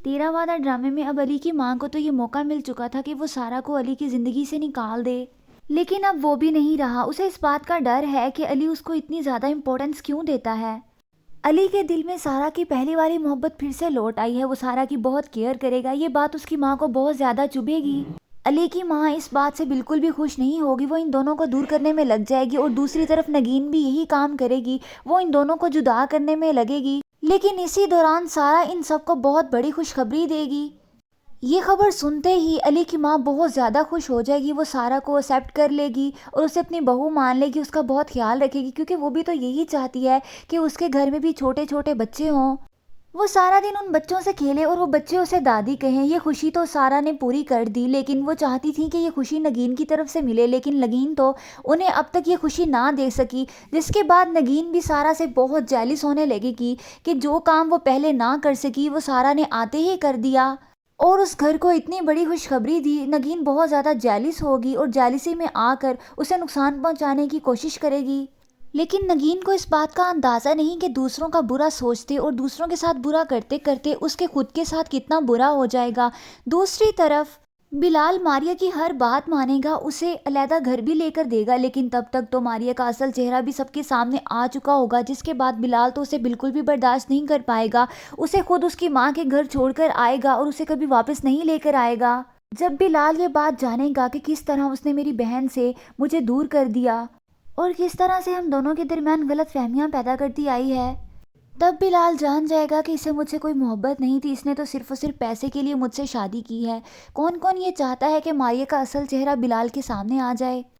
तेरा वादा ड्रामे में अब अली की माँ को तो ये मौका मिल चुका था कि वो सारा को अली की ज़िंदगी से निकाल दे, लेकिन अब वो भी नहीं रहा। उसे इस बात का डर है कि अली उसको इतनी ज़्यादा इम्पोर्टेंस क्यों देता है। अली के दिल में सारा की पहली वाली मोहब्बत फिर से लौट आई है। वो सारा की बहुत केयर करेगा। ये बात उसकी माँ को बहुत ज़्यादा चुभेगी। अली की माँ इस बात से बिल्कुल भी खुश नहीं होगी। वो इन दोनों को दूर करने में लग जाएगी और दूसरी तरफ नगीन भी यही काम करेगी। वो इन दोनों को जुदा करने में लगेगी। लेकिन इसी दौरान सारा इन सबको बहुत बड़ी खुशखबरी देगी। ये खबर सुनते ही अली की माँ बहुत ज़्यादा खुश हो जाएगी। वो सारा को एक्सेप्ट कर लेगी और उसे अपनी बहू मान लेगी। उसका बहुत ख्याल रखेगी क्योंकि वो भी तो यही चाहती है कि उसके घर में भी छोटे छोटे बच्चे हों। वो सारा दिन उन बच्चों से खेले और वो बच्चे उसे दादी कहें। ये खुशी तो सारा ने पूरी कर दी, लेकिन वो चाहती थी कि ये खुशी नगीन की तरफ से मिले, लेकिन नगीन तो उन्हें अब तक ये खुशी ना दे सकी। जिसके बाद नगीन भी सारा से बहुत जेलिस होने लगेगी कि जो काम वो पहले ना कर सकी वो सारा ने आते ही कर दिया और उस घर को इतनी बड़ी खुशखबरी दी। नगीन बहुत ज़्यादा जेलिस होगी और जेलिसी में आकर उसे नुकसान पहुंचाने की कोशिश करेगी। लेकिन नगीन को इस बात का अंदाज़ा नहीं कि दूसरों का बुरा सोचते और दूसरों के साथ बुरा करते करते उसके खुद के साथ कितना बुरा हो जाएगा। दूसरी तरफ बिलाल मारिया की हर बात मानेगा, उसे अलहदा घर भी लेकर देगा, लेकिन तब तक तो मारिया का असल चेहरा भी सबके सामने आ चुका होगा। जिसके बाद बिलाल तो उसे बिल्कुल भी बर्दाश्त नहीं कर पाएगा। उसे खुद उसकी माँ के घर छोड़कर आएगा और उसे कभी वापस नहीं लेकर आएगा। जब बिलाल ये बात जानेगा कि किस तरह उसने मेरी बहन से मुझे दूर कर दिया और किस तरह से हम दोनों के दरमियान गलत फहमियाँ पैदा करती आई है, तब बिलाल जान जाएगा कि इसे मुझसे कोई मोहब्बत नहीं थी। इसने तो सिर्फ और सिर्फ पैसे के लिए मुझसे शादी की है। कौन कौन ये चाहता है कि मारिया का असल चेहरा बिलाल के सामने आ जाए।